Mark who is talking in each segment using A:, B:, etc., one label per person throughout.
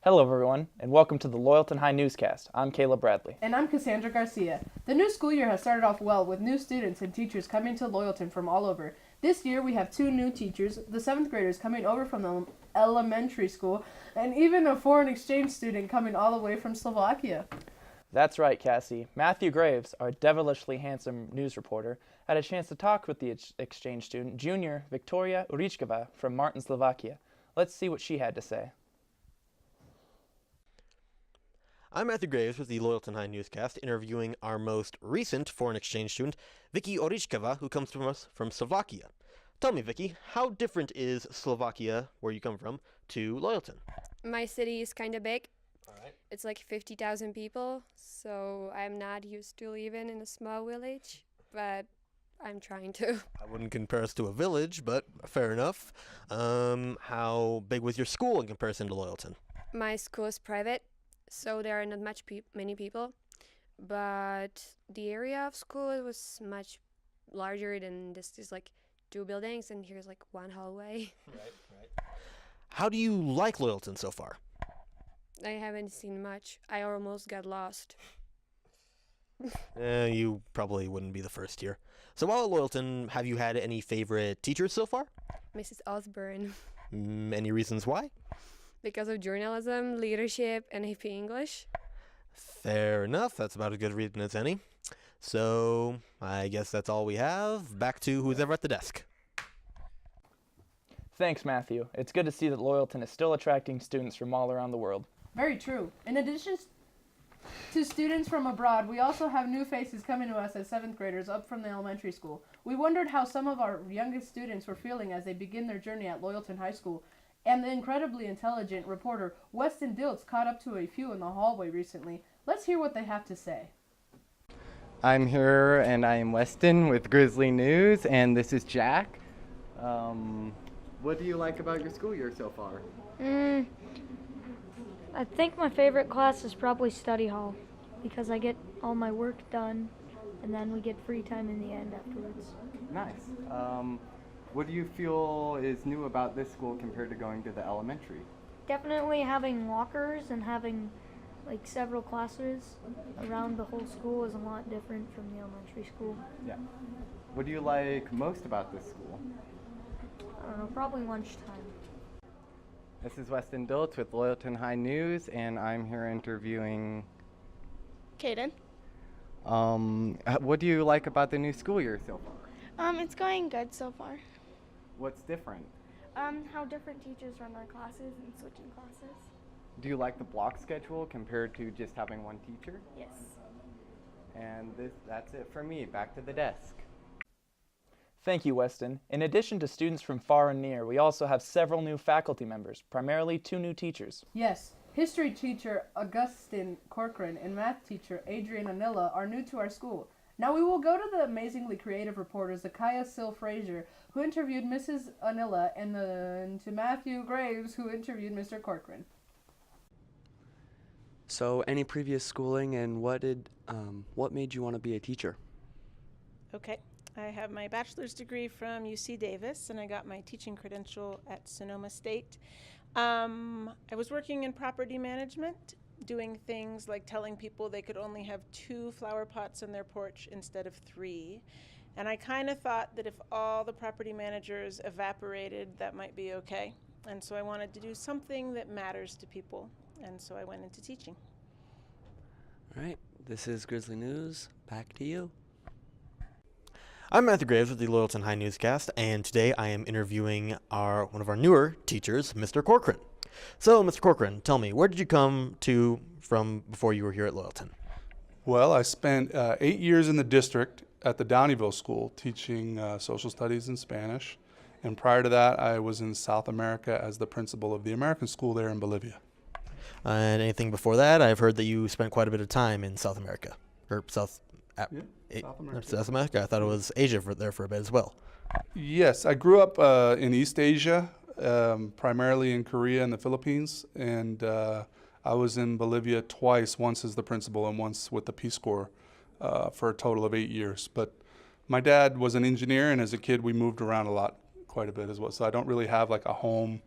A: Hello everyone, and welcome to the Loyalton High Newscast. I'm Caleb Bradley.
B: And I'm Cassandra Garcia. The new school year has started off well with new students and teachers coming to Loyalton from all over. This year we have 2 new teachers, the 7th graders coming over from the elementary school, and even a foreign exchange student coming all the way from Slovakia.
A: That's right, Cassie. Matthew Graves, our devilishly handsome news reporter, had a chance to talk with the exchange student, junior Victoria Urichkova from Martin, Slovakia. Let's see what she had to say.
C: I'm Matthew Graves with the Loyalton High Newscast, interviewing our most recent foreign exchange student, Vicky Orichkova, who comes from Slovakia. Tell me, Vicky, how different is Slovakia, where you come from, to Loyalton?
D: My city is kind of big.
C: All right.
D: It's like 50,000 people, so I'm not used to living in a small village, but I'm trying to.
C: I wouldn't compare us to a village, but fair enough. How big was your school in comparison to Loyalton?
D: My school is private, so there are not many people, but the area of school was much larger than this. Is like 2 buildings, and here's like 1 hallway.
C: Right. How do you like Loyalton so far?
D: I haven't seen much. I almost got lost.
C: You probably wouldn't be the first here. So while at Loyalton, have you had any favorite teachers so far?
D: Mrs. Osborne.
C: Any reasons why?
D: Because of journalism, leadership, and AP English.
C: Fair enough. That's about as good a reason as any. So I guess that's all we have. Back to who's ever at the desk.
A: Thanks, Matthew. It's good to see that Loyalton is still attracting students from all around the world.
B: Very true. In addition to students from abroad, we also have new faces coming to us as 7th graders up from the elementary school. We wondered how some of our youngest students were feeling as they begin their journey at Loyalton High School. And the incredibly intelligent reporter Weston Diltz caught up to a few in the hallway recently. Let's hear what they have to say.
E: I'm here and I am Weston with Grizzly News, and this is Jack. What do you like about your school year so far?
F: I think my favorite class is probably study hall because I get all my work done and then we get free time in the end afterwards.
E: Nice. What do you feel is new about this school compared to going to the elementary?
F: Definitely having lockers and having like several classes around the whole school is a lot different from the elementary school.
E: Yeah. What do you like most about this school?
F: I don't know, probably lunchtime.
E: This is Weston Diltz with Loyalton High News, and I'm here interviewing
G: Kaden.
E: What do you like about the new school year so far?
G: It's going good so far.
E: What's different?
G: How different teachers run their classes and switching classes.
E: Do you like the block schedule compared to just having one teacher?
G: Yes.
E: And that's it for me. Back to the desk.
A: Thank you, Weston. In addition to students from far and near, we also have several new faculty members, primarily 2 new teachers.
B: Yes, history teacher Augustine Corcoran and math teacher Adrian Anilla are new to our school. Now we will go to the amazingly creative reporter Zakaya Sil Frazier, who interviewed Mrs. Anilla, and then to Matthew Graves, who interviewed Mr. Corcoran.
H: So, any previous schooling, and what made you want to be a teacher?
I: Okay, I have my bachelor's degree from UC Davis, and I got my teaching credential at Sonoma State. I was working in property management, doing things like telling people they could only have 2 flower pots on their porch instead of 3. And I kind of thought that if all the property managers evaporated, that might be okay. And so I wanted to do something that matters to people. And so I went into teaching.
H: All right, this is Grizzly News. Back to you.
C: I'm Matthew Graves with the Loyalton High Newscast, and today I am interviewing one of our newer teachers, Mr. Corcoran. So, Mr. Corcoran, tell me, where did you come from before you were here at Loyalton?
J: Well, I spent 8 years in the district at the Downeyville School teaching social studies and Spanish. And prior to that, I was in South America as the principal of the American school there in Bolivia.
C: And anything before that? I've heard that you spent quite a bit of time in South America, or South America. South America. I thought it was Asia there for a bit as well.
J: Yes, I grew up in East Asia, primarily in Korea and the Philippines, and I was in Bolivia twice, once as the principal and once with the Peace Corps for a total of 8 years. But my dad was an engineer, and as a kid we moved around quite a bit as well, so I don't really have like a home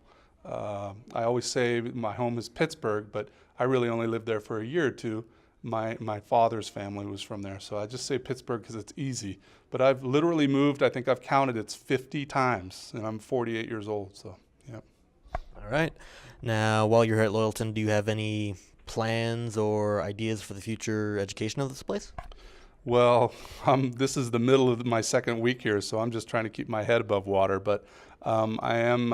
J: I always say my home is Pittsburgh, but I really only lived there for a year or two. My father's family was from there, so I just say Pittsburgh because it's easy. But I've literally moved, I think I've counted, it's 50 times, and I'm 48 years old, so, yeah.
C: All right. Now, while you're here at Loyalton, do you have any plans or ideas for the future education of this place?
J: Well, this is the middle of my second week here, so I'm just trying to keep my head above water, but I am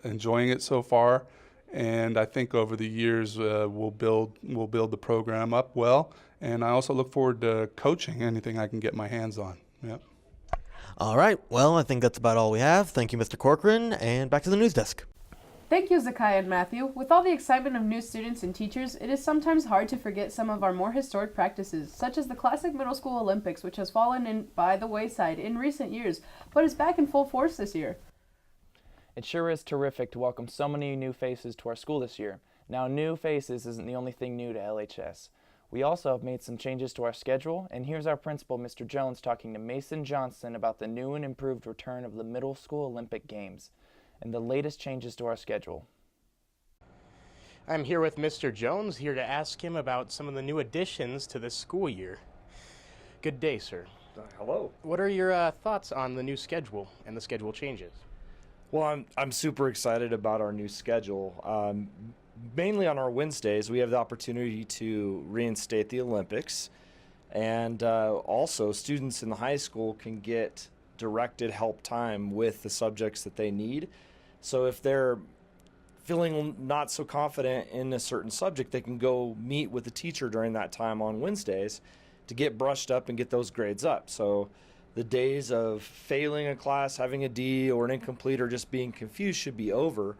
J: enjoying it so far, and I think over the years we'll build the program up well, and I also look forward to coaching anything I can get my hands on. Yep.
C: All right. Well, I think that's about all we have. Thank you, Mr. Corcoran, and back to the news desk.
B: Thank you, Zakiah and Matthew. With all the excitement of new students and teachers, it is sometimes hard to forget some of our more historic practices, such as the classic middle school Olympics, which has fallen by the wayside in recent years, but is back in full force this year.
A: It sure is terrific to welcome so many new faces to our school this year. Now, new faces isn't the only thing new to LHS. We also have made some changes to our schedule, and here's our principal, Mr. Jones, talking to Mason Johnson about the new and improved return of the Middle School Olympic Games and the latest changes to our schedule.
K: I'm here with Mr. Jones, here to ask him about some of the new additions to this school year. Good day, sir.
L: Hello.
K: What are your thoughts on the new schedule and the schedule changes?
L: Well, I'm super excited about our new schedule. Mainly on our Wednesdays, we have the opportunity to reinstate the Olympics, and also students in the high school can get directed help time with the subjects that they need. So if they're feeling not so confident in a certain subject, they can go meet with the teacher during that time on Wednesdays to get brushed up and get those grades up. So the days of failing a class, having a D or an incomplete, or just being confused should be over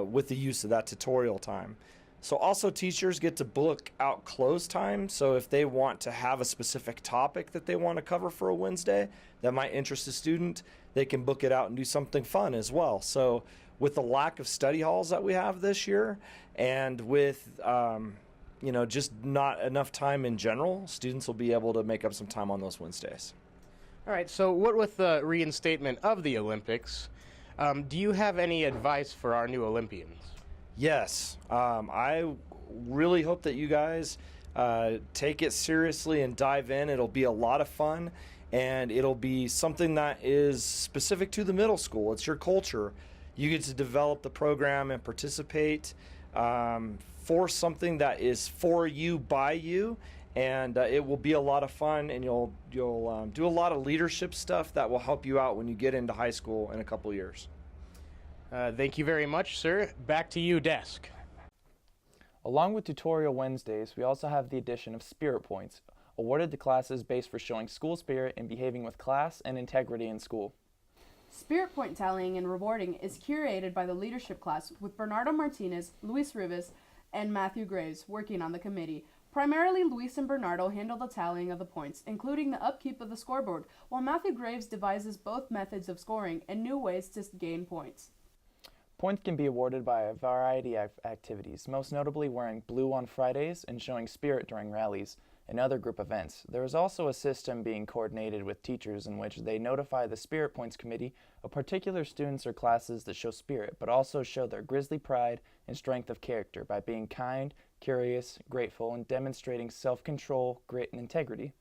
L: with the use of that tutorial time. So also teachers get to book out close time. So if they want to have a specific topic that they want to cover for a Wednesday that might interest a student, they can book it out and do something fun as well. So with the lack of study halls that we have this year, and with just not enough time in general, students will be able to make up some time on those Wednesdays.
K: All right, so what with the reinstatement of the Olympics, do you have any advice for our new Olympians?
L: Yes, I really hope that you guys take it seriously and dive in. It'll be a lot of fun, and it'll be something that is specific to the middle school. It's your culture. You get to develop the program and participate for something that is for you, by you, and it will be a lot of fun, and you'll do a lot of leadership stuff that will help you out when you get into high school in a couple years.
K: Thank you very much, sir. Back to you, desk.
A: Along with Tutorial Wednesdays, we also have the addition of Spirit Points, awarded to classes based for showing school spirit and behaving with class and integrity in school.
B: Spirit point tallying and rewarding is curated by the leadership class, with Bernardo Martinez, Luis Rivas, and Matthew Graves working on the committee. Primarily, Luis and Bernardo handle the tallying of the points, including the upkeep of the scoreboard, while Matthew Graves devises both methods of scoring and new ways to gain points.
A: Points can be awarded by a variety of activities, most notably wearing blue on Fridays and showing spirit during rallies and other group events. There is also a system being coordinated with teachers in which they notify the Spirit Points Committee of particular students or classes that show spirit, but also show their grisly pride and strength of character by being kind, curious, grateful, and demonstrating self-control, grit, and integrity.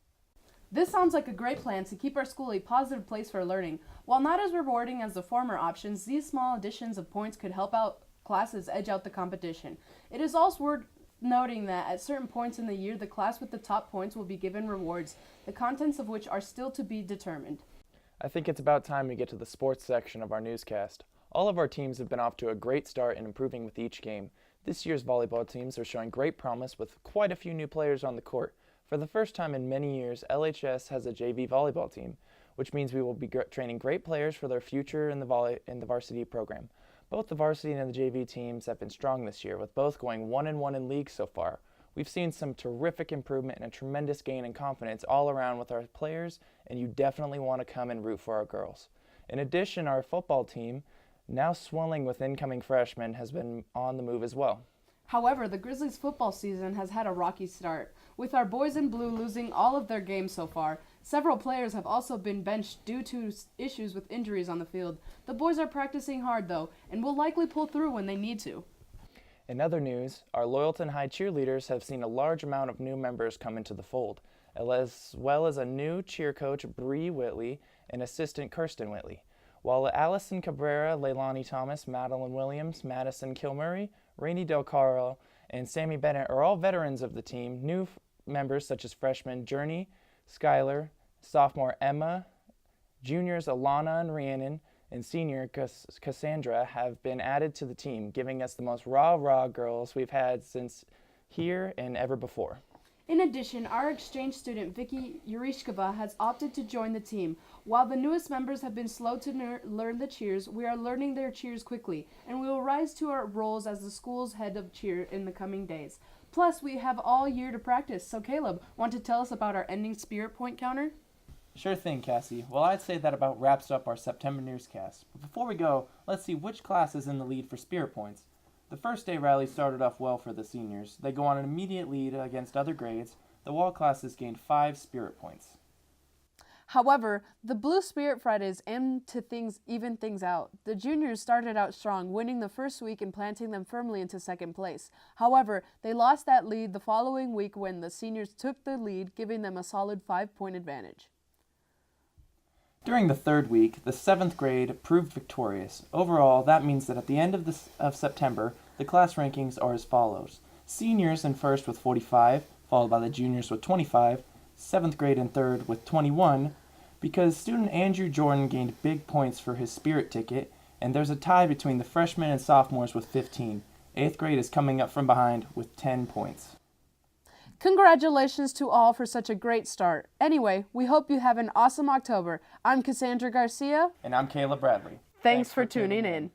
B: This sounds like a great plan to keep our school a positive place for learning. While not as rewarding as the former options, these small additions of points could help out classes edge out the competition. It is also worth noting that at certain points in the year, the class with the top points will be given rewards, the contents of which are still to be determined.
A: I think it's about time we get to the sports section of our newscast. All of our teams have been off to a great start and improving with each game. This year's volleyball teams are showing great promise with quite a few new players on the court. For the first time in many years, LHS has a JV volleyball team, which means we will be training great players for their future in the varsity program. Both the varsity and the JV teams have been strong this year, with both going 1-1 in league so far. We've seen some terrific improvement and a tremendous gain in confidence all around with our players, and you definitely want to come and root for our girls. In addition, our football team, now swelling with incoming freshmen, has been on the move as well.
B: However, the Grizzlies football season has had a rocky start, with our boys in blue losing all of their games so far. Several players have also been benched due to issues with injuries on the field. The boys are practicing hard, though, and will likely pull through when they need to.
A: In other news, our Loyalton High cheerleaders have seen a large amount of new members come into the fold, as well as a new cheer coach, Bree Whitley, and assistant Kirsten Whitley. While Allison Cabrera, Leilani Thomas, Madeline Williams, Madison Kilmurray, Rainey Del Caro, and Sammy Bennett are all veterans of the team. New members such as freshmen Journey, Skylar, sophomore Emma, juniors Alana and Rhiannon, and senior Cassandra have been added to the team, giving us the most rah-rah girls we've had since here and ever before.
B: In addition, our exchange student Vicky Yurishkova has opted to join the team. While the newest members have been slow to learn the cheers, we are learning their cheers quickly, and we will rise to our roles as the school's head of cheer in the coming days. Plus, we have all year to practice, so Caleb, want to tell us about our ending spirit point counter?
A: Sure thing, Cassie. Well, I'd say that about wraps up our September newscast. But before we go, let's see which class is in the lead for spirit points. The first day rally started off well for the seniors. They go on an immediate lead against other grades. The wall classes gained 5 spirit points.
B: However, the Blue Spirit Fridays aim to even things out. The juniors started out strong, winning the first week and planting them firmly into second place. However, they lost that lead the following week when the seniors took the lead, giving them a solid 5-point advantage.
A: During the third week, the 7th grade proved victorious. Overall, that means that at the end of September, the class rankings are as follows. Seniors in first with 45, followed by the juniors with 25, 7th grade in third with 21, because student Andrew Jordan gained big points for his spirit ticket, and there's a tie between the freshmen and sophomores with 15. 8th grade is coming up from behind with 10 points.
B: Congratulations to all for such a great start. Anyway, we hope you have an awesome October. I'm Cassandra Garcia.
A: And I'm Caleb Bradley.
B: Thanks for tuning in.